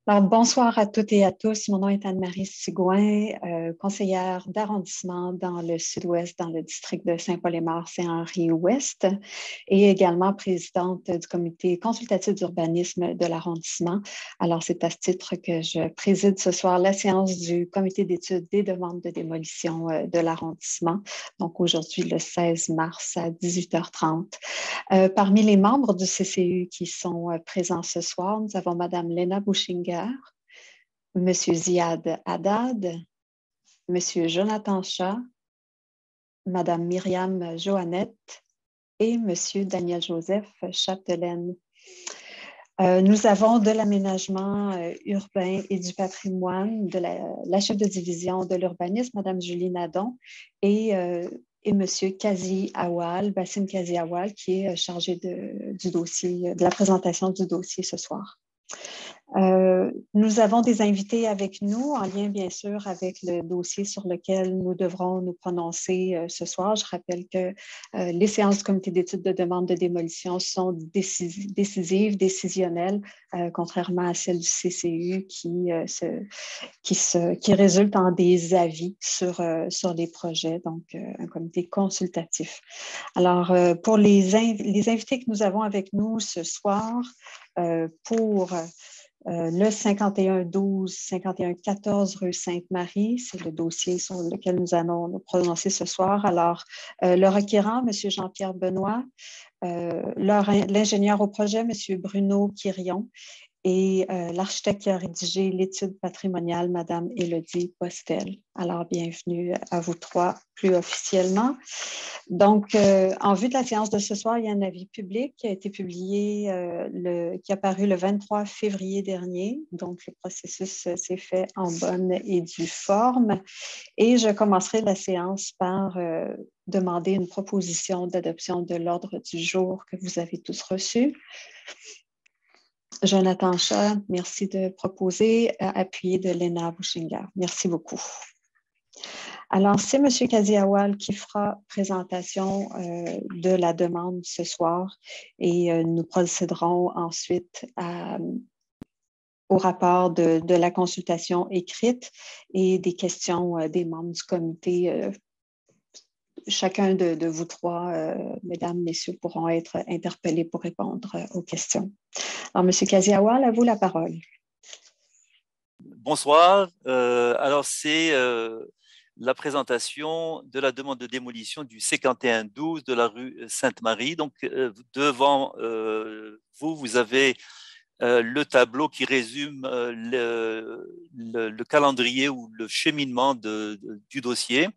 Alors, bonsoir à toutes et à tous. Mon nom est Anne-Marie Sigouin, conseillère d'arrondissement dans le sud-ouest, dans le district de Saint-Paul-et-Mort, Saint-Henri-Ouest, et également présidente du comité consultatif d'urbanisme de l'arrondissement. Alors, c'est à ce titre que je préside ce soir la séance du comité d'études des demandes de démolition de l'arrondissement, donc aujourd'hui le 16 mars à 18h30. Parmi les membres du CCU qui sont présents ce soir, nous avons Mme Lena Bouchinger, M. Ziad Haddad, M. Jonathan Chat, Mme Myriam Joannette et M. Daniel-Joseph Chapdelaine. Nous avons de l'aménagement urbain et du patrimoine, de la chef de division de l'urbanisme, Mme Julie Nadon, et M. Kazi Awal, Bassim Kazi Awal, qui est chargé du dossier, de la présentation du dossier ce soir. Nous avons des invités avec nous, en lien bien sûr avec le dossier sur lequel nous devrons nous prononcer ce soir. Je rappelle que les séances du comité d'études de demande de démolition sont décisives, décisionnelles, contrairement à celles du CCU qui résultent en des avis sur les projets, donc un comité consultatif. Alors, pour les invités que nous avons avec nous ce soir, pour le 5112, 5114 rue Sainte-Marie, c'est le dossier sur lequel nous allons nous prononcer ce soir. Alors, le requérant, M. Jean-Pierre Benoît, l'ingénieur au projet, M. Bruno Quirion, et l'architecte qui a rédigé l'étude patrimoniale, Mme Élodie Postel. Alors, bienvenue à vous trois plus officiellement. Donc, en vue de la séance de ce soir, il y a un avis public qui a été publié, qui a paru le 23 février dernier. Donc, le processus s'est fait en bonne et due forme. Et je commencerai la séance par demander une proposition d'adoption de l'ordre du jour que vous avez tous reçu. Jonathan Chat, merci de proposer, appuyé de Lena Bouchinger. Merci beaucoup. Alors, c'est M. Kaziawal qui fera présentation de la demande ce soir et nous procéderons ensuite au rapport de la consultation écrite et des questions des membres du comité. Chacun de vous trois, mesdames, messieurs, pourront être interpellés pour répondre aux questions. Alors, M. Kaziawal, à vous la parole. Bonsoir. Alors, c'est la présentation de la demande de démolition du C5112 de la rue Sainte-Marie. Donc, devant vous, vous avez le tableau qui résume le calendrier ou le cheminement du dossier.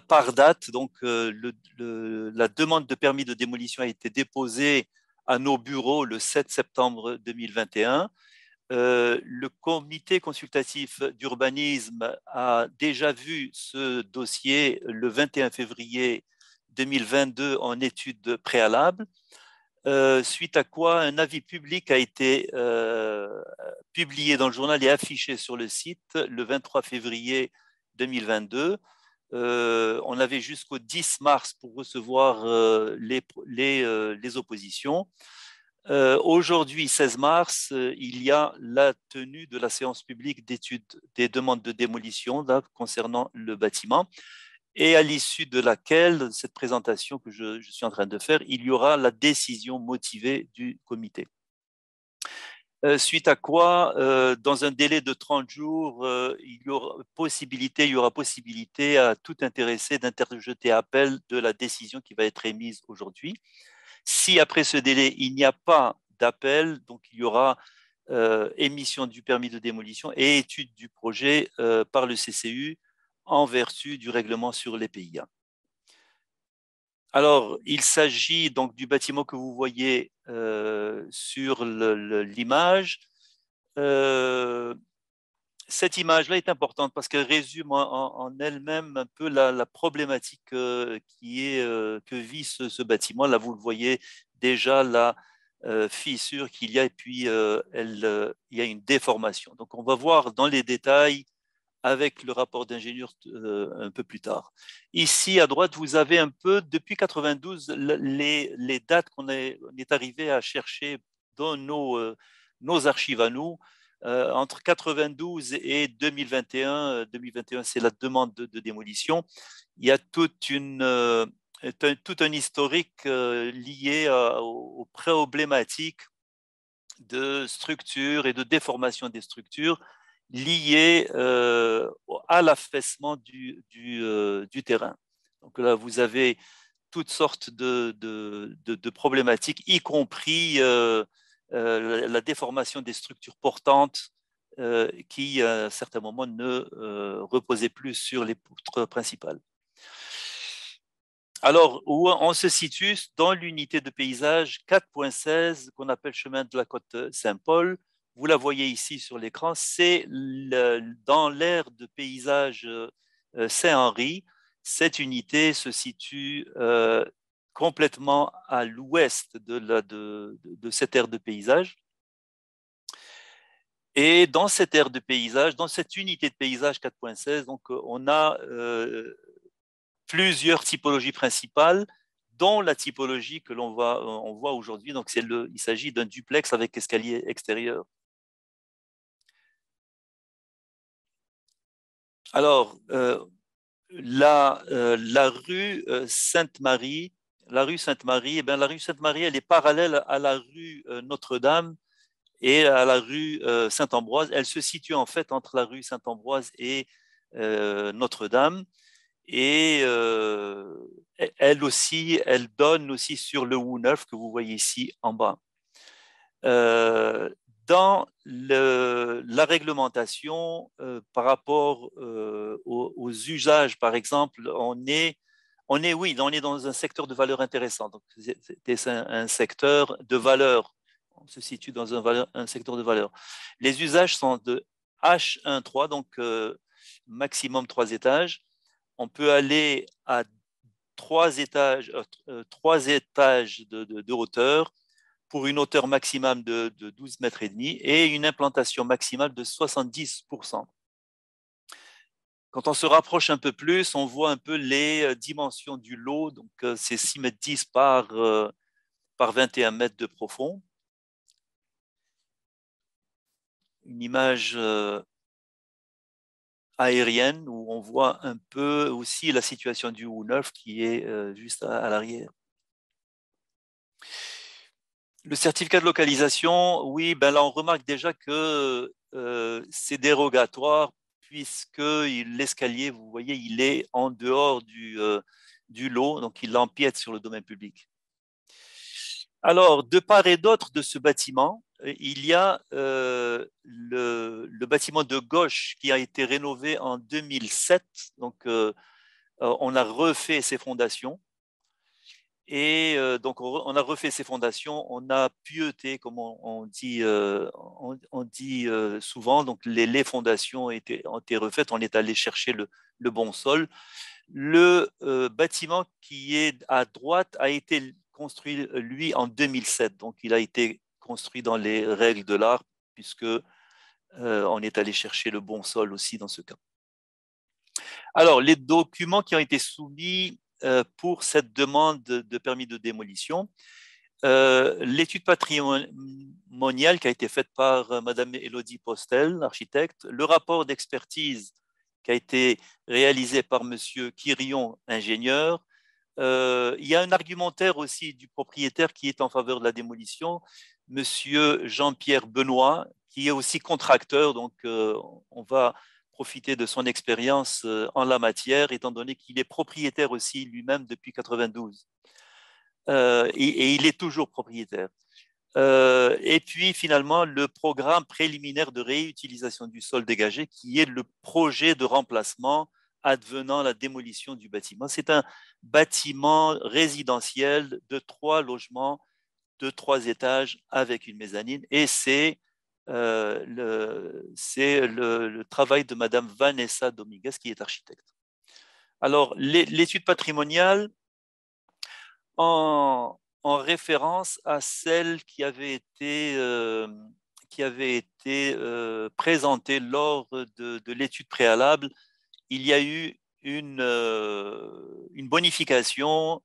Par date, donc la demande de permis de démolition a été déposée à nos bureaux le 7 septembre 2021. Le comité consultatif d'urbanisme a déjà vu ce dossier le 21 février 2022 en étude préalable, suite à quoi un avis public a été publié dans le journal et affiché sur le site le 23 février 2022. On avait jusqu'au 10 mars pour recevoir les oppositions. Aujourd'hui, 16 mars, il y a la tenue de la séance publique d'étude des demandes de démolition là, concernant le bâtiment, et à l'issue de laquelle, cette présentation que je suis en train de faire, il y aura la décision motivée du comité. Suite à quoi, dans un délai de 30 jours, il y aura possibilité à tout intéressé d'interjeter appel de la décision qui va être émise aujourd'hui. Si après ce délai, il n'y a pas d'appel, donc il y aura émission du permis de démolition et étude du projet par le CCU en vertu du règlement sur les PIA. Alors, il s'agit donc du bâtiment que vous voyez sur l'image. Cette image-là est importante parce qu'elle résume en elle-même un peu la problématique que vit ce bâtiment. Là, vous le voyez déjà, la fissure qu'il y a et puis il y a une déformation. Donc, on va voir dans les détails avec le rapport d'ingénieur un peu plus tard. Ici, à droite, vous avez un peu, depuis 92, les dates qu'on est arrivé à chercher dans nos archives à nous, entre 92 et 2021, 2021 c'est la demande de démolition, il y a tout un historique lié aux problématiques de structure et de déformation des structures liées à l'affaissement du terrain. Donc là, vous avez toutes sortes de problématiques, y compris la déformation des structures portantes qui, à certains moments, ne reposaient plus sur les poutres principales. Alors, où on se situe dans l'unité de paysage 4.16 qu'on appelle chemin de la côte Saint-Paul. Vous la voyez ici sur l'écran, c'est dans l'aire de paysage Saint-Henri. Cette unité se situe complètement à l'ouest de cette aire de paysage. Et dans cette aire de paysage, dans cette unité de paysage 4.16, donc on a plusieurs typologies principales, dont la typologie que on voit aujourd'hui. Donc, il s'agit d'un duplex avec escalier extérieur. Alors, la rue Sainte-Marie, la rue Sainte-Marie, la rue Sainte-Marie, elle est parallèle à la rue Notre-Dame et à la rue Saint-Ambroise. Elle se situe en fait entre la rue Saint-Ambroise et Notre-Dame. Et elle aussi, elle donne aussi sur le Wou-Neuf que vous voyez ici en bas. Dans la réglementation par rapport aux usages, par exemple, on est dans un secteur de valeur intéressant. Donc, c'est un secteur de valeur. On se situe dans un secteur de valeur. Les usages sont de H1-3, donc maximum 3 étages. On peut aller à 3 étages de hauteur pour une hauteur maximale de 12 mètres et demi et une implantation maximale de 70%. Quand on se rapproche un peu plus, on voit un peu les dimensions du lot. Donc, c'est 6 mètres 10 par 21 mètres de profond. Une image aérienne où on voit un peu aussi la situation du Wou-Neuf qui est juste à l'arrière. Le certificat de localisation, oui, là on remarque déjà que c'est dérogatoire puisque l'escalier, vous voyez, il est en dehors du lot, donc il empiète sur le domaine public. Alors, de part et d'autre de ce bâtiment, il y a le bâtiment de gauche qui a été rénové en 2007. Donc, on a refait ses fondations. Et donc, on a refait ses fondations, on a pieuté, comme on dit souvent. Donc, les fondations ont été refaites, on est allé chercher le bon sol. Le bâtiment qui est à droite a été construit, lui, en 2007. Donc, il a été construit dans les règles de l'art, puisque on est allé chercher le bon sol aussi dans ce cas. Alors, les documents qui ont été soumis pour cette demande de permis de démolition, l'étude patrimoniale qui a été faite par Madame Élodie Postel, architecte, le rapport d'expertise qui a été réalisé par Monsieur Quirion, ingénieur. Il y a un argumentaire aussi du propriétaire qui est en faveur de la démolition, Monsieur Jean-Pierre Benoît, qui est aussi contracteur, donc on va profiter de son expérience en la matière, étant donné qu'il est propriétaire aussi lui-même depuis 92. Et il est toujours propriétaire. Et puis finalement, le programme préliminaire de réutilisation du sol dégagé, qui est le projet de remplacement advenant la démolition du bâtiment. C'est un bâtiment résidentiel de 3 logements, de 3 étages avec une mezzanine. Et c'est le travail de Madame Vanessa Dominguez, qui est architecte. Alors, l'étude patrimoniale, en référence à celle qui avait été présentée lors de l'étude préalable, il y a eu une bonification,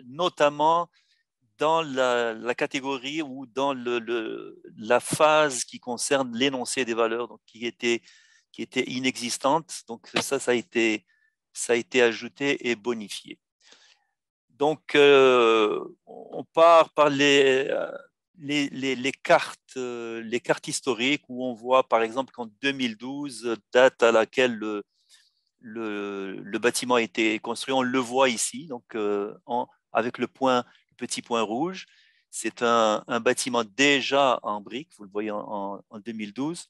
notamment dans la catégorie ou dans la phase qui concerne l'énoncé des valeurs, donc qui était inexistante. Donc ça a été ajouté et bonifié. Donc on part par les cartes historiques où on voit par exemple qu'en 2012, date à laquelle le bâtiment a été construit, on le voit ici, donc avec le petit point rouge. C'est un bâtiment déjà en briques, vous le voyez en 2012.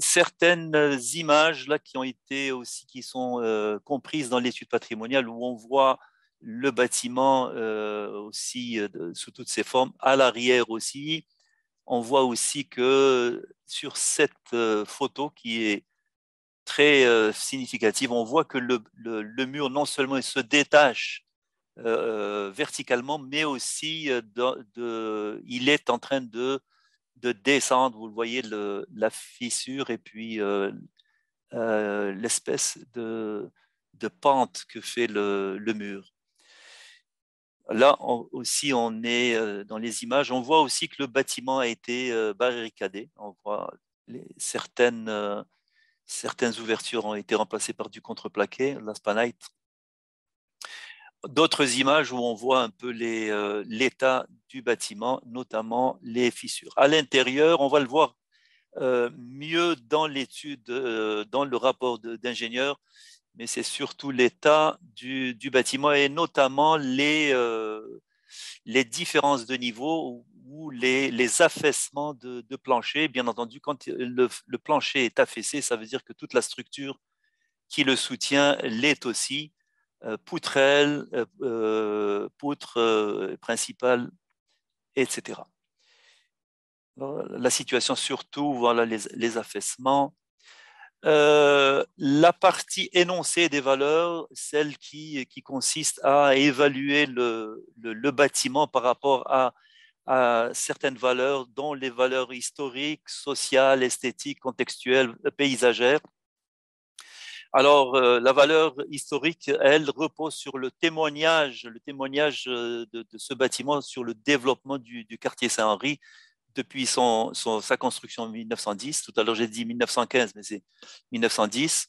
Certaines images là qui ont été aussi qui sont comprises dans l'étude patrimoniale où on voit le bâtiment aussi sous toutes ses formes, à l'arrière aussi. On voit aussi que sur cette photo qui est très significative, on voit que le mur non seulement se détache verticalement, mais aussi il est en train de descendre. Vous le voyez, la fissure et puis l'espèce de pente que fait le mur. Là aussi, on est dans les images. On voit aussi que le bâtiment a été barricadé. On voit certaines ouvertures ont été remplacées par du contreplaqué, la spanite. D'autres images où on voit un peu l'état du bâtiment, notamment les fissures. À l'intérieur, on va le voir mieux dans l'étude, dans le rapport d'ingénieur, mais c'est surtout l'état du bâtiment et notamment les différences de niveau ou les affaissements de plancher. Bien entendu, quand le plancher est affaissé, ça veut dire que toute la structure qui le soutient l'est aussi. Poutrelle, poutre principale, etc. La situation surtout, voilà les affaissements. La partie énoncée des valeurs, celle qui consiste à évaluer le bâtiment par rapport à certaines valeurs, dont les valeurs historiques, sociales, esthétiques, contextuelles, paysagères. Alors, la valeur historique, elle repose sur le témoignage de ce bâtiment sur le développement du quartier Saint-Henri depuis sa construction en 1910. Tout à l'heure, j'ai dit 1915, mais c'est 1910.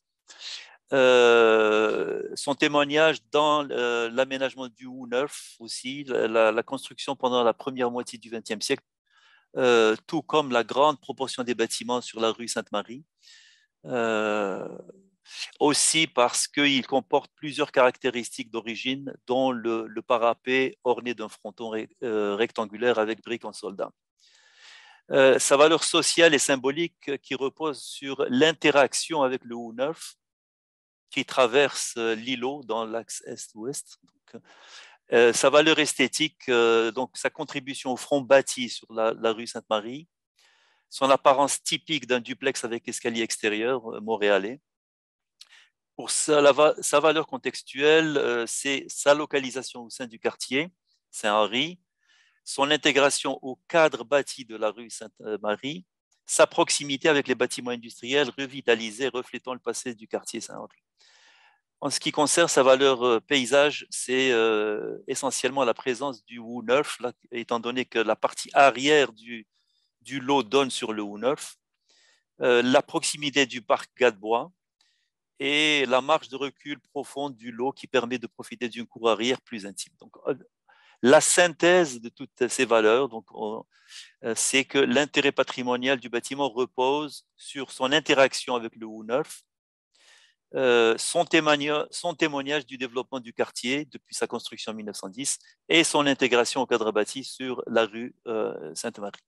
Son témoignage dans l'aménagement du Ou-Neuf aussi, la construction pendant la première moitié du XXe siècle, tout comme la grande proportion des bâtiments sur la rue Sainte-Marie. Aussi parce qu'il comporte plusieurs caractéristiques d'origine, dont le parapet orné d'un fronton rectangulaire avec briques en soldat. Sa valeur sociale et symbolique qui repose sur l'interaction avec le Ou-Neuf qui traverse l'îlot dans l'axe est-ouest. Sa valeur esthétique, donc sa contribution au front bâti sur la rue Sainte-Marie, son apparence typique d'un duplex avec escalier extérieur montréalais. Pour sa valeur contextuelle, c'est sa localisation au sein du quartier Saint-Henri, son intégration au cadre bâti de la rue Sainte-Marie, sa proximité avec les bâtiments industriels revitalisés reflétant le passé du quartier Saint-Henri. En ce qui concerne sa valeur paysage, c'est essentiellement la présence du Ou-Neuf, étant donné que la partie arrière du lot donne sur le Ou-Neuf, la proximité du parc Gadebois, et la marge de recul profonde du lot qui permet de profiter d'une cour arrière plus intime. Donc, la synthèse de toutes ces valeurs, c'est que l'intérêt patrimonial du bâtiment repose sur son interaction avec le Ou-Neuf, son témoignage du développement du quartier depuis sa construction en 1910 et son intégration au cadre bâti sur la rue Sainte-Marie.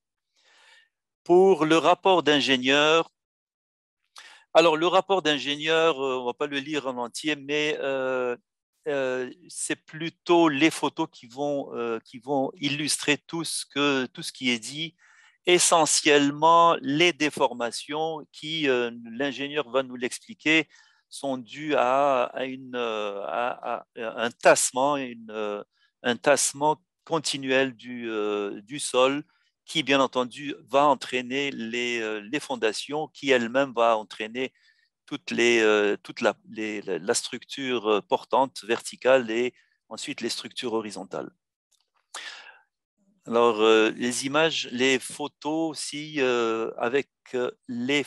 Pour le rapport d'ingénieur, alors, le rapport d'ingénieur, on ne va pas le lire en entier, mais c'est plutôt les photos qui vont illustrer tout ce qui est dit, essentiellement les déformations qui, l'ingénieur va nous l'expliquer, sont dues à un tassement, un tassement continuel du sol qui, bien entendu, va entraîner les fondations, qui elle-même va entraîner toute la structure portante verticale et ensuite les structures horizontales. Alors, les images, les photos aussi, avec les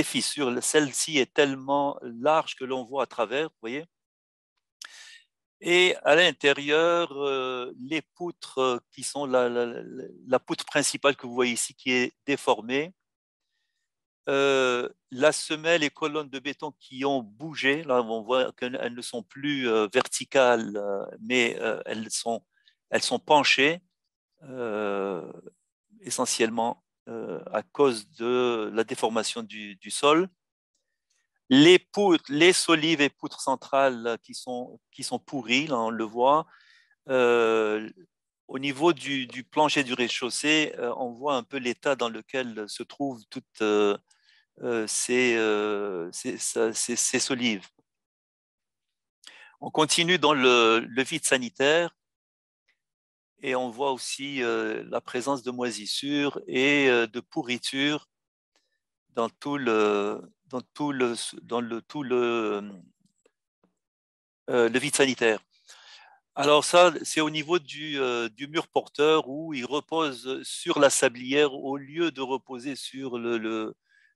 fissures, celle-ci est tellement large que l'on voit à travers, vous voyez. Et à l'intérieur, les poutres qui sont la poutre principale que vous voyez ici qui est déformée, la semelle et colonnes de béton qui ont bougé, là on voit qu'elles ne sont plus verticales, mais elles sont penchées, essentiellement à cause de la déformation du sol. Les poutres, les solives et poutres centrales qui sont pourries, là on le voit. Euh, Au niveau du plancher du rez-de-chaussée, on voit un peu l'état dans lequel se trouvent toutes ces solives. On continue dans le vide sanitaire et on voit aussi la présence de moisissures et de pourritures dans le vide sanitaire. Alors ça, c'est au niveau du mur porteur où il repose sur la sablière au lieu de reposer sur le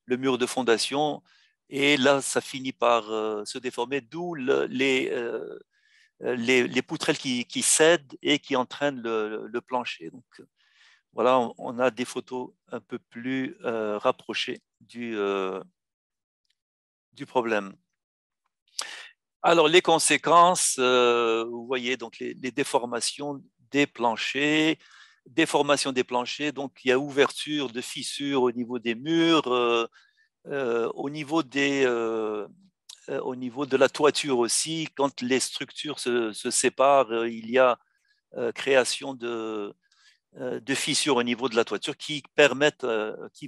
mur de fondation. Et là, ça finit par se déformer, d'où les poutrelles qui cèdent et qui entraînent le plancher. Donc voilà, on a des photos un peu plus rapprochées du problème. Alors, les conséquences, vous voyez, donc les déformations des planchers, donc il y a ouverture de fissures au niveau des murs, au niveau au niveau de la toiture aussi, quand les structures se séparent, il y a création de fissures au niveau de la toiture qui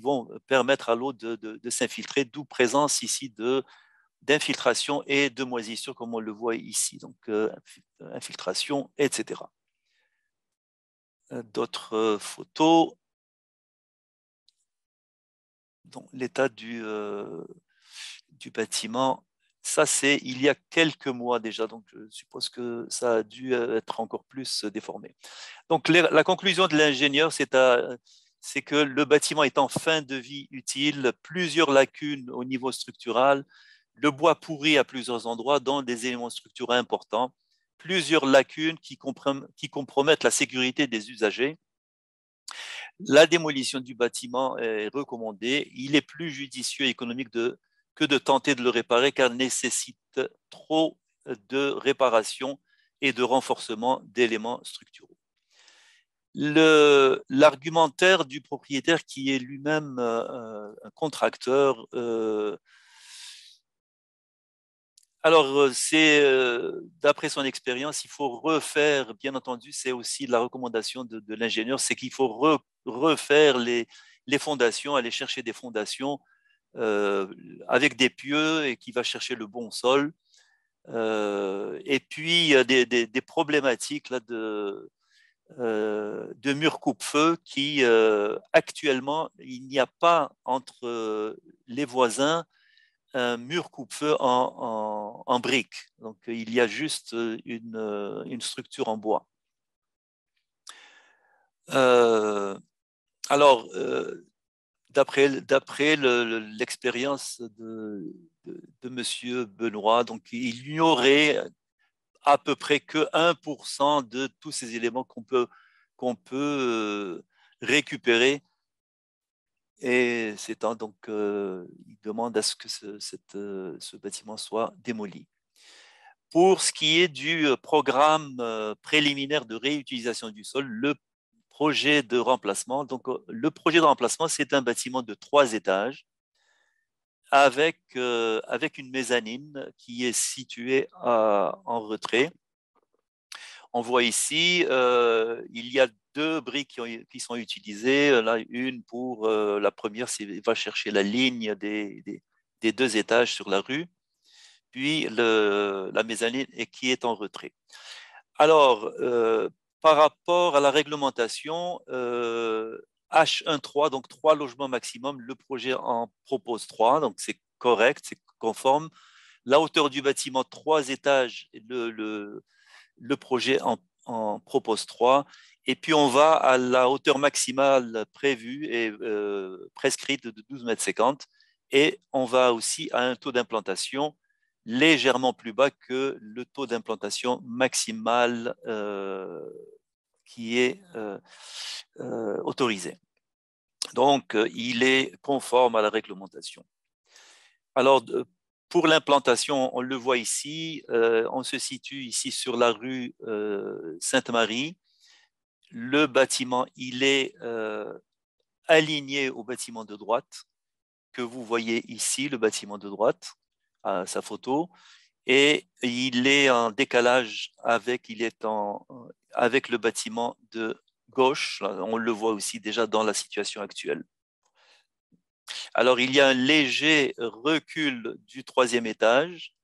vont permettre à l'eau de s'infiltrer, d'où présence ici d'infiltration et de moisissure, comme on le voit ici, donc infiltration, etc. D'autres photos, donc l'état du bâtiment. Ça, c'est il y a quelques mois déjà, donc je suppose que ça a dû être encore plus déformé. Donc la conclusion de l'ingénieur, c'est que le bâtiment est en fin de vie utile, plusieurs lacunes au niveau structural, le bois pourri à plusieurs endroits, dont des éléments structurels importants, plusieurs lacunes qui compromettent la sécurité des usagers. La démolition du bâtiment est recommandée. Il est plus judicieux et économique que de tenter de le réparer car il nécessite trop de réparation et de renforcement d'éléments structuraux. L'argumentaire du propriétaire qui est lui-même un contracteur, alors c'est d'après son expérience, il faut refaire, bien entendu, c'est aussi la recommandation de l'ingénieur, c'est qu'il faut refaire les fondations, aller chercher des fondations avec des pieux et qui va chercher le bon sol. Et puis, il y a des problématiques là, de murs coupe-feu qui, actuellement, il n'y a pas entre les voisins un mur coupe-feu en briques. Donc, il y a juste une structure en bois. Alors, d'après l'expérience de Monsieur Benoît, donc il n'y aurait à peu près que 1% de tous ces éléments qu'on peut récupérer. Et c'est donc, il demande à ce que ce bâtiment soit démoli. Pour ce qui est du programme préliminaire de réutilisation du sol, le projet de remplacement, donc le projet de remplacement, c'est un bâtiment de 3 étages avec une mezzanine qui est située en retrait. On voit ici, il y a 2 briques qui sont utilisées. Là, une pour la première, va chercher la ligne des 2 étages sur la rue, puis la mezzanine qui est en retrait. Alors, par rapport à la réglementation, H1.3, donc 3 logements maximum, le projet en propose 3, donc c'est correct, c'est conforme. La hauteur du bâtiment, 3 étages, le projet en propose 3. Et puis, on va à la hauteur maximale prévue et prescrite de 12,50 m. Et on va aussi à un taux d'implantation légèrement plus bas que le taux d'implantation maximal qui est autorisé. Donc, il est conforme à la réglementation. Alors, pour l'implantation, on le voit ici, on se situe ici sur la rue Sainte-Marie. Le bâtiment, il est aligné au bâtiment de droite, que vous voyez ici, le bâtiment de droite, à sa photo, et il est en décalage avec le bâtiment de gauche. On le voit aussi déjà dans la situation actuelle. Alors, il y a un léger recul du 3e étage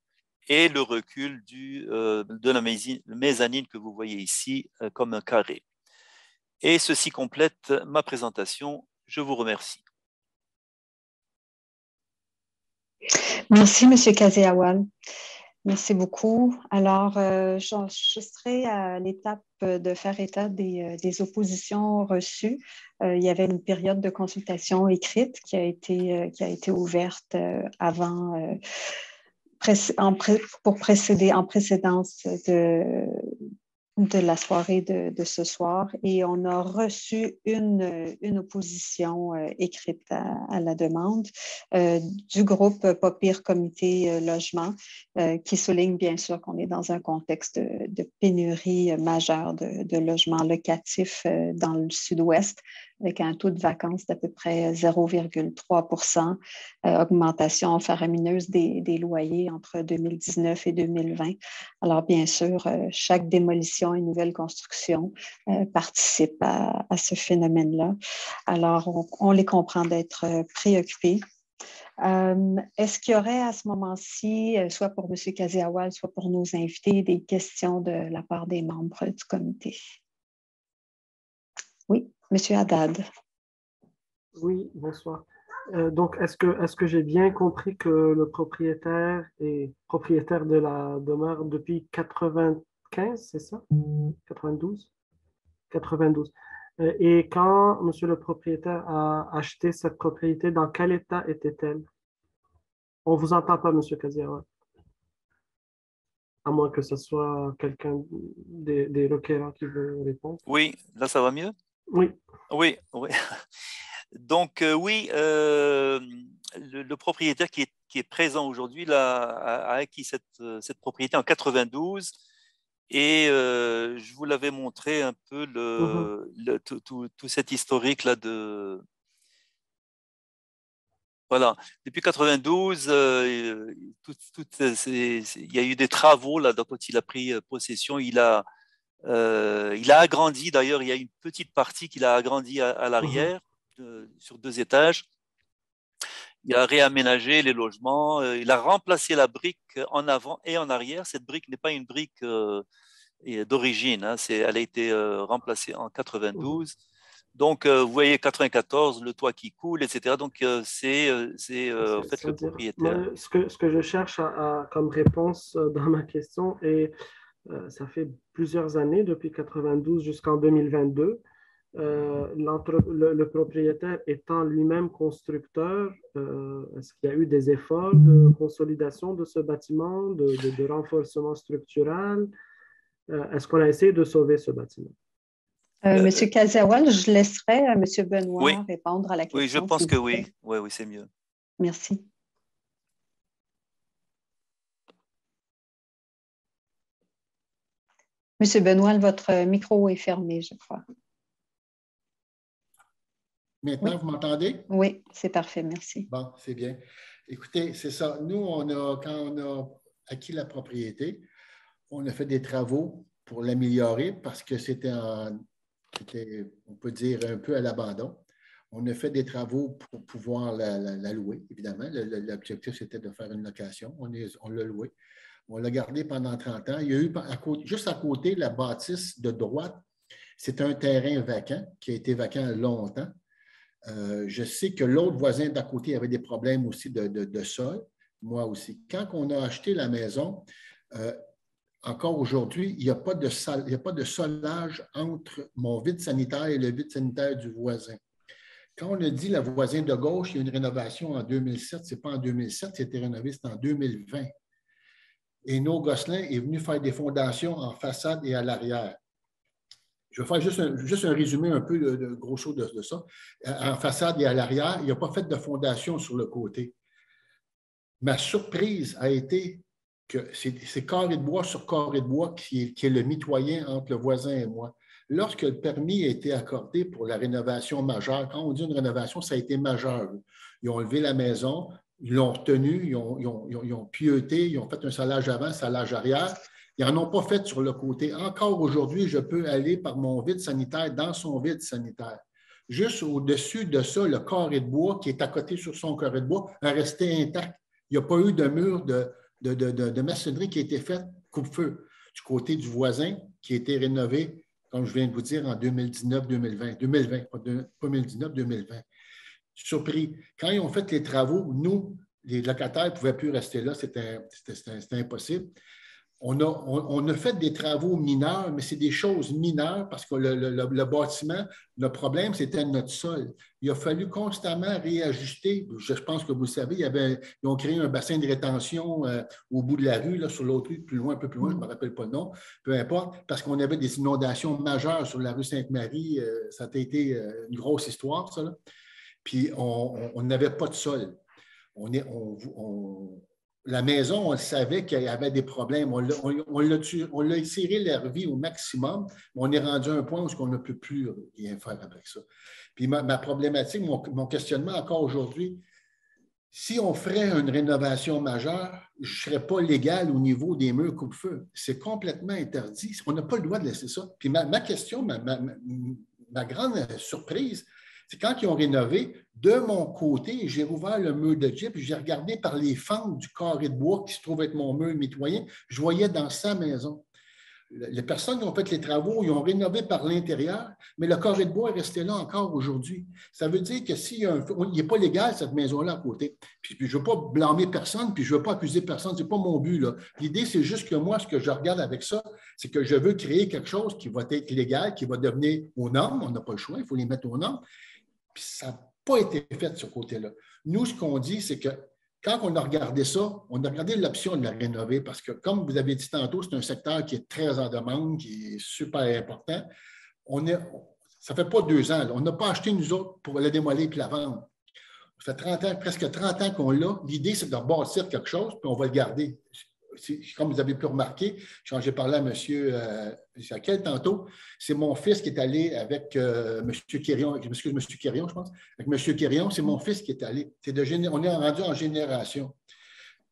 et le recul de la mezzanine que vous voyez ici comme un carré. Et ceci complète ma présentation. Je vous remercie. Merci, M. Kaziawal. Merci beaucoup. Alors, je serai à l'étape de faire état des oppositions reçues. Il y avait une période de consultation écrite qui a été ouverte avant, pour précéder, en précédence de la soirée de ce soir, et on a reçu une opposition écrite à la demande du groupe Pas Pire Comité Logement, qui souligne bien sûr qu'on est dans un contexte de pénurie majeure de logements locatifs dans le sud-ouest, avec un taux de vacances d'à peu près 0,3 %, augmentation faramineuse des loyers entre 2019 et 2020. Alors, bien sûr, chaque démolition et nouvelle construction participe à ce phénomène-là. Alors, on les comprend d'être préoccupés. Est-ce qu'il y aurait à ce moment-ci, soit pour M. Kaziawal, soit pour nos invités, des questions de la part des membres du comité? Oui, M. Haddad. Oui, bonsoir. Donc, est-ce que j'ai bien compris que le propriétaire est propriétaire de la demeure depuis 95, c'est ça? 92? 92. Et quand monsieur le propriétaire a acheté cette propriété, dans quel état était-elle? On ne vous entend pas, monsieur Kaziawa. À moins que ce soit quelqu'un des requérants qui veut répondre. Oui, là, ça va mieux? Oui. Oui, oui. Donc, oui, le propriétaire qui est présent aujourd'hui a acquis cette propriété en 92, et je vous l'avais montré un peu tout cet historique-là de... Voilà, depuis 92, il y a eu des travaux là, quand il a pris possession. Il a agrandi, d'ailleurs, il y a une petite partie qu'il a agrandi à l'arrière, sur 2 étages. Il a réaménagé les logements, il a remplacé la brique en avant et en arrière. Cette brique n'est pas une brique d'origine, hein, elle a été remplacée en 92. Donc, vous voyez, 94, le toit qui coule, etc. Donc, c'est en fait le propriétaire. Ce que je cherche comme réponse dans ma question, et ça fait plusieurs années, depuis 92 jusqu'en 2022, le propriétaire étant lui-même constructeur, est-ce qu'il y a eu des efforts de consolidation de ce bâtiment, de renforcement structural? Est-ce qu'on a essayé de sauver ce bâtiment? Monsieur Kaziawal, je laisserai à Monsieur Benoît Oui. répondre à la question. Oui, je pense que oui. Oui, oui, c'est mieux. Merci. Monsieur Benoît, votre micro est fermé, je crois. Maintenant, vous m'entendez? Oui, c'est parfait, merci. Bon, c'est bien. Écoutez, c'est ça. Nous, quand on a acquis la propriété, on a fait des travaux pour l'améliorer parce que c'était, on peut dire, un peu à l'abandon. On a fait des travaux pour pouvoir la louer, évidemment. L'objectif, c'était de faire une location. On l'a loué. On l'a gardé pendant 30 ans. Il y a eu, juste à côté, la bâtisse de droite, c'est un terrain vacant qui a été vacant longtemps. Je sais que l'autre voisin d'à côté avait des problèmes aussi de sol, moi aussi. Quand on a acheté la maison, encore aujourd'hui, il n'y a pas de solage entre mon vide sanitaire et le vide sanitaire du voisin. Quand on a dit le voisin de gauche, il y a une rénovation en 2007, ce n'est pas en 2007, c'était rénové, c'est en 2020. Et No Gosselin est venu faire des fondations en façade et à l'arrière. Je vais faire juste un résumé un peu de gros chaud de ça. En façade et à l'arrière, il n'a pas fait de fondation sur le côté. Ma surprise a été que c'est carré de bois sur carré de bois qui est le mitoyen entre le voisin et moi. Lorsque le permis a été accordé pour la rénovation majeure, quand on dit une rénovation, ça a été majeur. Ils ont levé la maison, ils l'ont retenu, ils ont pieuté, ils ont fait un salage avant, salage arrière. Ils n'en ont pas fait sur le côté. Encore aujourd'hui, je peux aller par mon vide sanitaire dans son vide sanitaire. Juste au-dessus de ça, le carré de bois qui est à côté sur son carré de bois a resté intact. Il n'y a pas eu de mur de maçonnerie qui a été fait coupe-feu. Du côté du voisin qui a été rénové, comme je viens de vous dire, en 2019-2020. 2020, pas 2019-2020. Surpris. Quand ils ont fait les travaux, nous, les locataires ne pouvaient plus rester là, c'était impossible. On a fait des travaux mineurs, mais c'est des choses mineures parce que le bâtiment, le problème, c'était notre sol. Il a fallu constamment réajuster. Je pense que vous le savez, ils ont créé un bassin de rétention au bout de la rue, là, sur l'autre rue, plus loin, un peu plus loin, je ne me rappelle pas le nom, peu importe, parce qu'on avait des inondations majeures sur la rue Sainte-Marie. Ça a été une grosse histoire, ça. Là. Puis on n'avait pas de sol. La maison, on savait qu'il y avait des problèmes. On l'a étiré leur vie au maximum, mais on est rendu à un point où on ne peut plus rien faire avec ça. Puis ma problématique, mon questionnement encore aujourd'hui, si on ferait une rénovation majeure, je ne serais pas légal au niveau des murs coupe-feu. C'est complètement interdit. On n'a pas le droit de laisser ça. Puis ma question, ma grande surprise, c'est quand ils ont rénové, de mon côté, j'ai rouvert le mur de gyp, j'ai regardé par les fentes du carré de bois qui se trouve être mon mur mitoyen, je voyais dans sa maison. Les personnes qui ont fait les travaux, ils ont rénové par l'intérieur, mais le carré de bois est resté là encore aujourd'hui. Ça veut dire que s'il n'est pas légal, cette maison-là à côté. Puis je ne veux pas blâmer personne, puis je ne veux pas accuser personne, ce n'est pas mon but. L'idée, c'est juste que moi, ce que je regarde avec ça, c'est que je veux créer quelque chose qui va être légal, qui va devenir aux normes. On n'a pas le choix, il faut les mettre aux normes. Puis ça n'a pas été fait de ce côté-là. Nous, ce qu'on dit, c'est que quand on a regardé ça, on a regardé l'option de la rénover parce que, comme vous avez dit tantôt, c'est un secteur qui est très en demande, qui est super important. Ça ne fait pas 2 ans. Là. On n'a pas acheté, nous autres, pour la démolir et la vendre. Ça fait 30 ans, presque 30 ans qu'on l'a. L'idée, c'est de bâtir quelque chose, puis on va le garder. Comme vous avez pu remarquer, quand j'ai parlé à M. Jacquel tantôt, c'est mon fils qui est allé avec M. Quirion, je pense. Avec M. Quirion, c'est mon fils qui est allé. On est rendu en génération.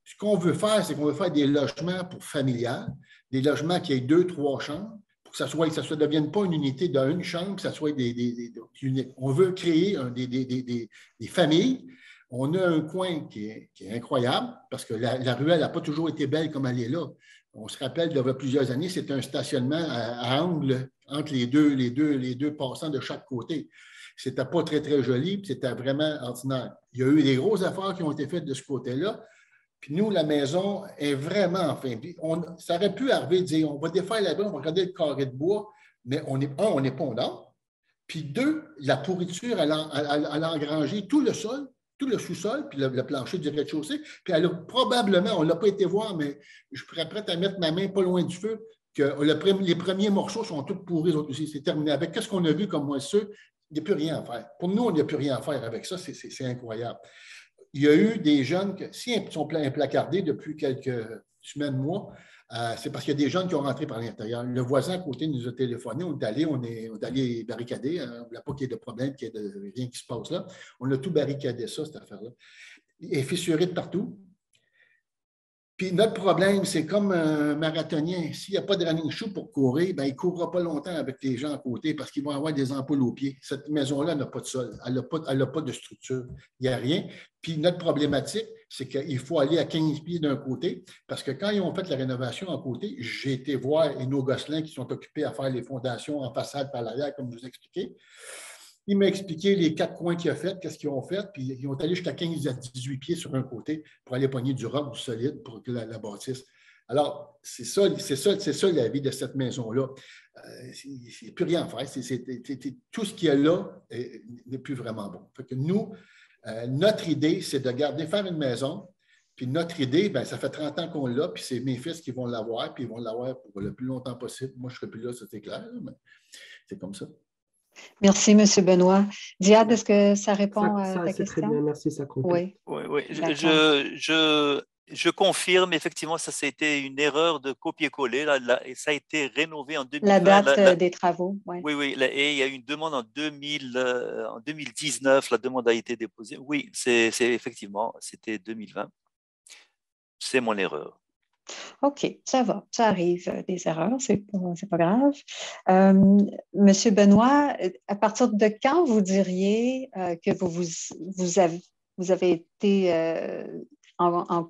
Ce qu'on veut faire, c'est qu'on veut faire des logements pour familiales, des logements qui aient 2-3 chambres, pour que ça ne devienne pas une unité d'une chambre, que ça soit des on veut créer des familles. On a un coin qui est incroyable parce que la ruelle n'a pas toujours été belle comme elle est là. On se rappelle, il y a plusieurs années, c'était un stationnement à angle entre les deux passants de chaque côté. C'était pas très, très joli, puis c'était vraiment ordinaire. Il y a eu des grosses affaires qui ont été faites de ce côté-là. Puis nous, la maison est vraiment en fin de vie. Ça aurait pu arriver de dire, on va défaire la maison, on va regarder le carré de bois, mais on n'est pas au nord. Puis 2, la pourriture, elle a engrangé tout le sol, tout le sous-sol, puis le plancher du rez-de-chaussée. Puis elle a probablement, on ne l'a pas été voir, mais je serais prête à mettre ma main pas loin du feu, que les premiers morceaux sont tous pourris aussi. C'est terminé. Avec ce qu'on a vu comme moisseux, il n'y a plus rien à faire. Pour nous, il n'y a plus rien à faire avec ça. C'est incroyable. Il y a eu des jeunes, s'ils sont placardés depuis quelques semaines, mois, c'est parce qu'il y a des jeunes qui ont rentré par l'intérieur. Le voisin à côté nous a téléphoné, on est allé barricader. On ne voulait pas qu'il y ait de problème, qu'il y ait rien qui se passe là. On a tout barricadé ça, cette affaire-là. Il est fissuré de partout. Puis notre problème, c'est comme un marathonien. S'il n'y a pas de running shoe pour courir, ben, il ne courra pas longtemps avec les gens à côté parce qu'ils vont avoir des ampoules aux pieds. Cette maison-là n'a pas de sol. Elle n'a pas de structure. Il n'y a rien. Puis notre problématique, c'est qu'il faut aller à 15 pieds d'un côté parce que quand ils ont fait la rénovation à côté, j'ai été voir nos Gosselin qui sont occupés à faire les fondations en façade par l'arrière, comme je vous ai expliqué. Il m'a expliqué les 4 coins qu'il a fait, qu'est-ce qu'ils ont fait, puis ils ont allé jusqu'à 15 à 18 pieds sur un côté pour aller pogner du roc, du solide pour que la bâtisse. Alors, c'est ça la vie de cette maison-là. Il n'y a plus rien à faire. Tout ce qu'il y a là n'est plus vraiment bon. Fait que nous, notre idée, c'est de garder faire une maison. Puis notre idée, bien, ça fait 30 ans qu'on l'a, puis c'est mes fils qui vont l'avoir, puis ils vont l'avoir pour le plus longtemps possible. Moi, je ne serai plus là, ça c'est clair, mais c'est comme ça. Merci, M. Benoît. Diade, est-ce que ça répond à ta question? C'est très bien, merci, ça complète. Oui. Je confirme, effectivement, ça a été une erreur de copier-coller. Et ça a été rénové en 2020. La date des travaux, oui. Oui, et il y a eu une demande en 2019, la demande a été déposée. Oui, c'est effectivement, c'était 2020. C'est mon erreur. OK, ça va, ça arrive, des erreurs, c'est pas grave. Monsieur Benoît, à partir de quand vous diriez que vous avez été en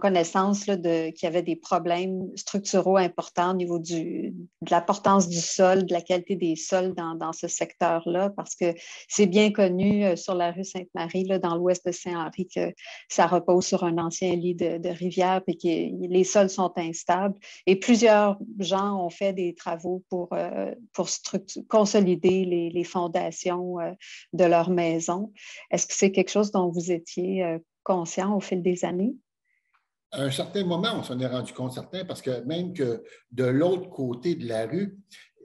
connaissance qu'il y avait des problèmes structuraux importants au niveau de la portance du sol, de la qualité des sols dans ce secteur-là, parce que c'est bien connu sur la rue Sainte-Marie, dans l'ouest de Saint-Henri, que ça repose sur un ancien lit de rivière et que les sols sont instables. Et plusieurs gens ont fait des travaux pour consolider les fondations de leur maison. Est-ce que c'est quelque chose dont vous étiez conscient au fil des années? À un certain moment, on s'en est rendu compte, certain, parce que même que de l'autre côté de la rue,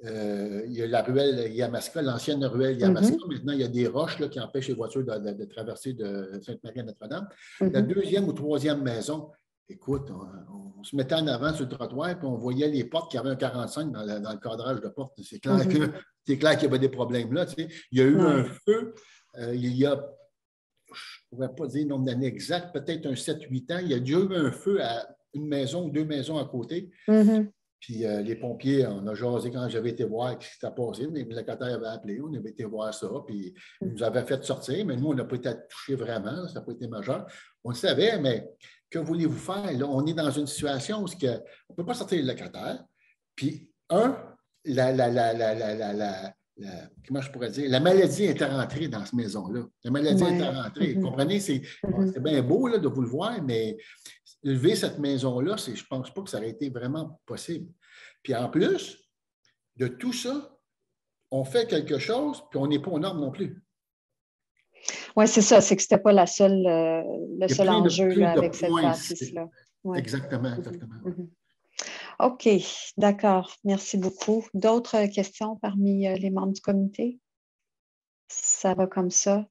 il y a la ruelle Yamaska, l'ancienne ruelle Yamaska. Maintenant, il y a des roches là, qui empêchent les voitures de traverser de Sainte-Marie à Notre-Dame. La deuxième ou troisième maison, écoute, on se mettait en avant sur le trottoir et on voyait les portes qui avaient un 45 dans le cadrage de porte. C'est clair qu'il y avait des problèmes là. Tu sais. Il y a eu un feu il y a, je ne pourrais pas dire le nombre d'années exactes, peut-être un 7-8 ans. Il y a déjà eu un feu à une maison ou deux maisons à côté. Puis les pompiers, on a jasé quand j'avais été voir ce qui s'était passé. Les locataires avaient appelé, on avait été voir ça, puis ils nous avaient fait sortir, mais nous, on n'a pas été touchés vraiment, ça n'a pas été majeur. On le savait, mais que voulez-vous faire? Là, on est dans une situation où on ne peut pas sortir les locataires. Puis, comment je pourrais dire? La maladie était rentrée dans cette maison-là. La maladie était rentrée. Vous comprenez? C'est bien beau là, de vous le voir, mais lever cette maison-là, je ne pense pas que ça aurait été vraiment possible. Puis en plus de tout ça, on fait quelque chose, puis on n'est pas aux normes non plus. Oui, c'est ça. C'est que ce n'était pas le seul enjeu avec cette bâtisse-là. Ouais. Exactement. OK, d'accord. Merci beaucoup. D'autres questions parmi les membres du comité? Ça va comme ça.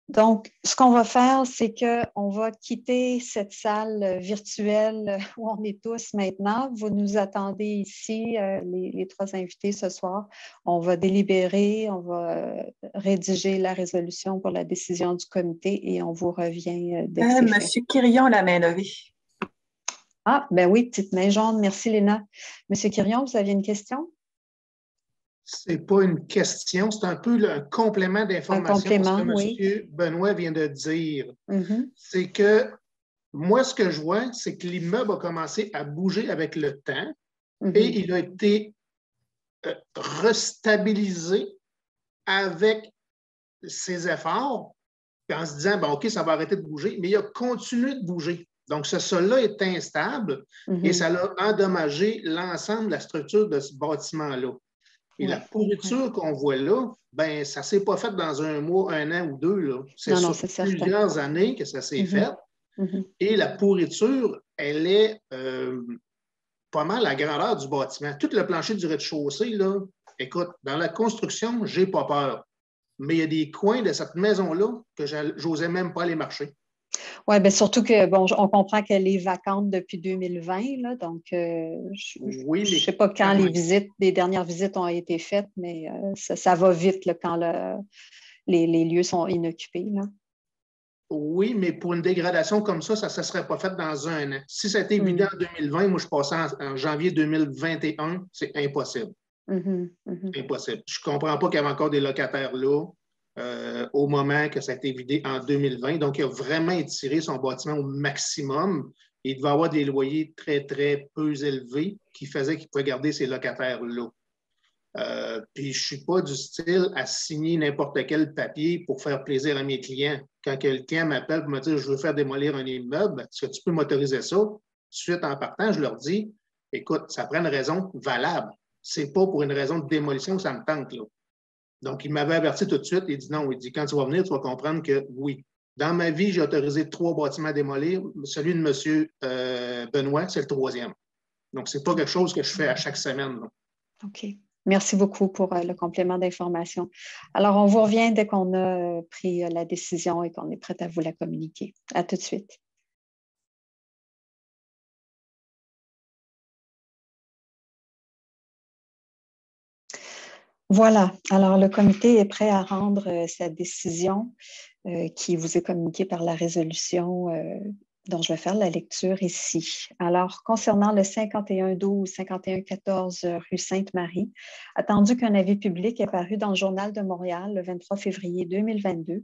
Donc, ce qu'on va faire, c'est qu'on va quitter cette salle virtuelle où on est tous maintenant. Vous nous attendez ici, les trois invités ce soir. On va délibérer, on va rédiger la résolution pour la décision du comité et on vous revient dès que c'est fait. Monsieur Quirion, la main levée. Ah, ben oui, petite main jaune. Merci, Léna. Monsieur Quirion, vous aviez une question? Ce n'est pas une question, c'est un peu un complément d'information. Un complément, ce que M. Benoît vient de dire. C'est que moi, ce que je vois, c'est que l'immeuble a commencé à bouger avec le temps et il a été restabilisé avec ses efforts, en se disant, bon, OK, ça va arrêter de bouger, mais il a continué de bouger. Donc, ce sol-là est instable et ça a endommagé l'ensemble de la structure de ce bâtiment-là. Et la pourriture qu'on voit là, ben, ça ne s'est pas fait dans un mois, un an ou deux. C'est sur plusieurs années que ça s'est fait. Et la pourriture, elle est pas mal la grandeur du bâtiment. Tout le plancher du rez-de-chaussée, là, écoute, dans la construction, je n'ai pas peur. Mais il y a des coins de cette maison-là que je n'osais même pas aller marcher. Oui, bien surtout que, bon, on comprend qu'elle est vacante depuis 2020, là, donc je ne sais pas quand les dernières visites ont été faites, mais ça va vite là, quand les lieux sont inoccupés. Là. Oui, mais pour une dégradation comme ça ne serait pas fait dans un an. Si ça a été évident en 2020, moi je passais en janvier 2021, c'est impossible. Impossible. Je ne comprends pas qu'il y avait encore des locataires là. Au moment que ça a été vidé en 2020. Donc, il a vraiment étiré son bâtiment au maximum. Il devait avoir des loyers très, très peu élevés qui faisaient qu'il pouvait garder ses locataires-là. Puis, je ne suis pas du style à signer n'importe quel papier pour faire plaisir à mes clients. Quand quelqu'un m'appelle pour me dire « Je veux faire démolir un immeuble, est-ce que tu peux m'autoriser ça? » suite en partant, je leur dis, écoute, ça prend une raison valable. C'est pas pour une raison de démolition que ça me tente, là. Donc, il m'avait averti tout de suite. Il dit non. Il dit, quand tu vas venir, tu vas comprendre que oui. Dans ma vie, j'ai autorisé 3 bâtiments à démolir. Celui de M. Benoît, c'est le 3e. Donc, ce n'est pas quelque chose que je fais à chaque semaine, là. OK. Merci beaucoup pour le complément d'information. Alors, on vous revient dès qu'on a pris la décision et qu'on est prêt à vous la communiquer. À tout de suite. Voilà. Alors, le comité est prêt à rendre sa décision qui vous est communiquée par la résolution dont je vais faire la lecture ici. Alors, concernant le 5112-5114 rue Sainte-Marie, attendu qu'un avis public est paru dans le Journal de Montréal le 23 février 2022,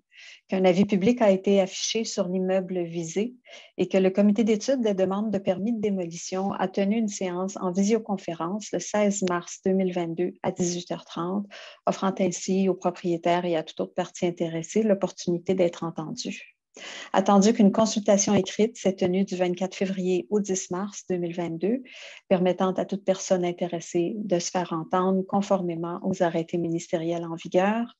qu'un avis public a été affiché sur l'immeuble visé et que le comité d'études des demandes de permis de démolition a tenu une séance en visioconférence le 16 mars 2022 à 18h30, offrant ainsi aux propriétaires et à toute autre partie intéressée l'opportunité d'être entendus. Attendu qu'une consultation écrite s'est tenue du 24 février au 10 mars 2022, permettant à toute personne intéressée de se faire entendre conformément aux arrêtés ministériels en vigueur.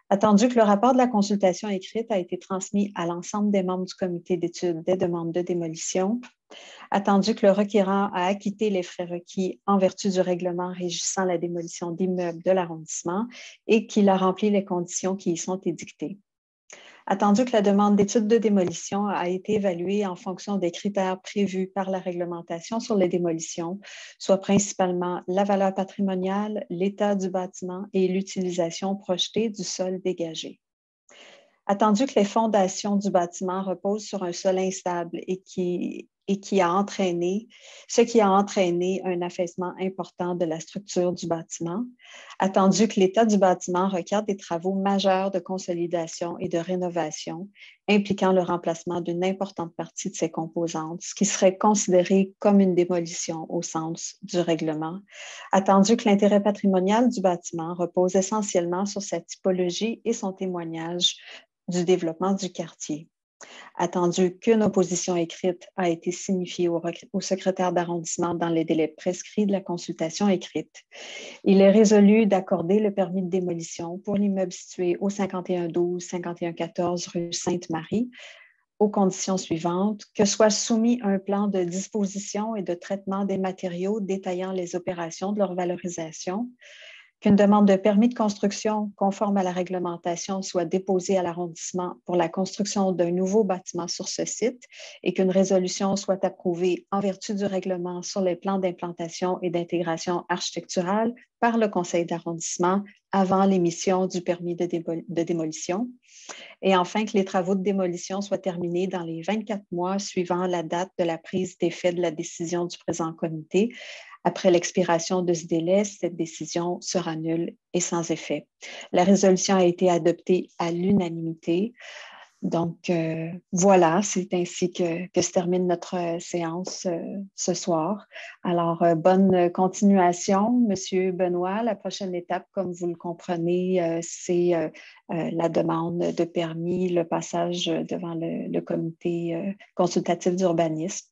Attendu que le rapport de la consultation écrite a été transmis à l'ensemble des membres du comité d'études des demandes de démolition. Attendu que le requérant a acquitté les frais requis en vertu du règlement régissant la démolition d'immeubles de l'arrondissement et qu'il a rempli les conditions qui y sont édictées. Attendu que la demande d'étude de démolition a été évaluée en fonction des critères prévus par la réglementation sur les démolitions, soit principalement la valeur patrimoniale, l'état du bâtiment et l'utilisation projetée du sol dégagé. Attendu que les fondations du bâtiment reposent sur un sol instable et ce qui a entraîné un affaissement important de la structure du bâtiment, attendu que l'état du bâtiment requiert des travaux majeurs de consolidation et de rénovation impliquant le remplacement d'une importante partie de ses composantes, ce qui serait considéré comme une démolition au sens du règlement, attendu que l'intérêt patrimonial du bâtiment repose essentiellement sur sa typologie et son témoignage du développement du quartier. Attendu qu'une opposition écrite a été signifiée au secrétaire d'arrondissement dans les délais prescrits de la consultation écrite. Il est résolu d'accorder le permis de démolition pour l'immeuble situé au 5112-5114 rue Sainte-Marie aux conditions suivantes, que soit soumis un plan de disposition et de traitement des matériaux détaillant les opérations de leur valorisation, qu'une demande de permis de construction conforme à la réglementation soit déposée à l'arrondissement pour la construction d'un nouveau bâtiment sur ce site et qu'une résolution soit approuvée en vertu du règlement sur les plans d'implantation et d'intégration architecturale par le conseil d'arrondissement avant l'émission du permis de démolition. Et enfin, que les travaux de démolition soient terminés dans les 24 mois suivant la date de la prise d'effet de la décision du présent comité. Après l'expiration de ce délai, cette décision sera nulle et sans effet. La résolution a été adoptée à l'unanimité. Donc, voilà, c'est ainsi que se termine notre séance ce soir. Alors, bonne continuation, Monsieur Benoît. La prochaine étape, comme vous le comprenez, c'est la demande de permis, le passage devant le comité consultatif d'urbanisme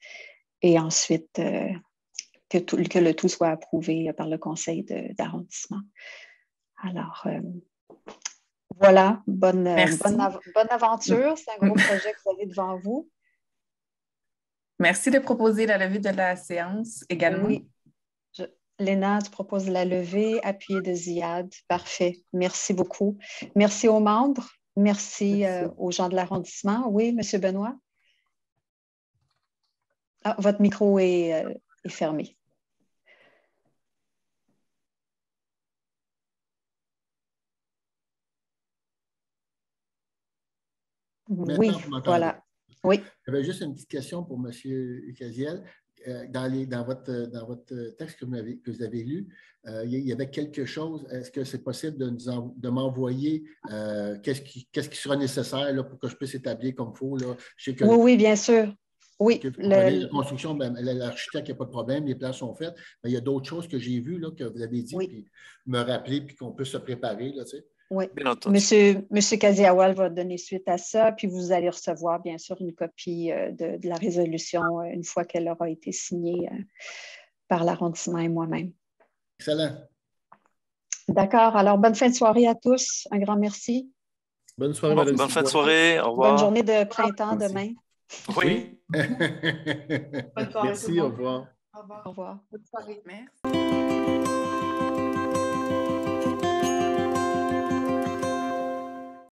et ensuite que le tout soit approuvé par le conseil d'arrondissement. Alors, voilà, bonne aventure. C'est un gros projet que vous avez devant vous. Merci de proposer la levée de la séance également. Oui. Léna, tu proposes la levée, appuyée de Ziad. Parfait. Merci beaucoup. Merci aux membres. Merci. Aux gens de l'arrondissement. Oui, M. Benoît? Ah, votre micro est fermé. Maintenant, oui, voilà. Oui. J'avais juste une petite question pour M. Ukaziel. Dans votre texte que vous avez lu, il y avait quelque chose. Est-ce que c'est possible de m'envoyer qu'est-ce qui sera nécessaire là, pour que je puisse établir comme il faut? Là? Oui, bien sûr. Oui. La construction, l'architecte, il n'y a pas de problème, les plans sont faits. Mais il y a d'autres choses que j'ai vues là, que vous avez dit, puis me rappeler, puis qu'on peut se préparer. Là, tu sais. Oui. Bien entendu. Monsieur Kaziawal va donner suite à ça, puis vous allez recevoir, bien sûr, une copie de la résolution une fois qu'elle aura été signée par l'arrondissement et moi-même. Excellent. D'accord. Alors, bonne fin de soirée à tous. Un grand merci. Bonne soirée, Madame Bonne fin de Sigouin. soirée. Au revoir. Bonne journée de printemps Merci. demain. Oui. Bonne soirée, tout Merci, le au monde. revoir. Au revoir. Au revoir. Bonne soirée. Merci.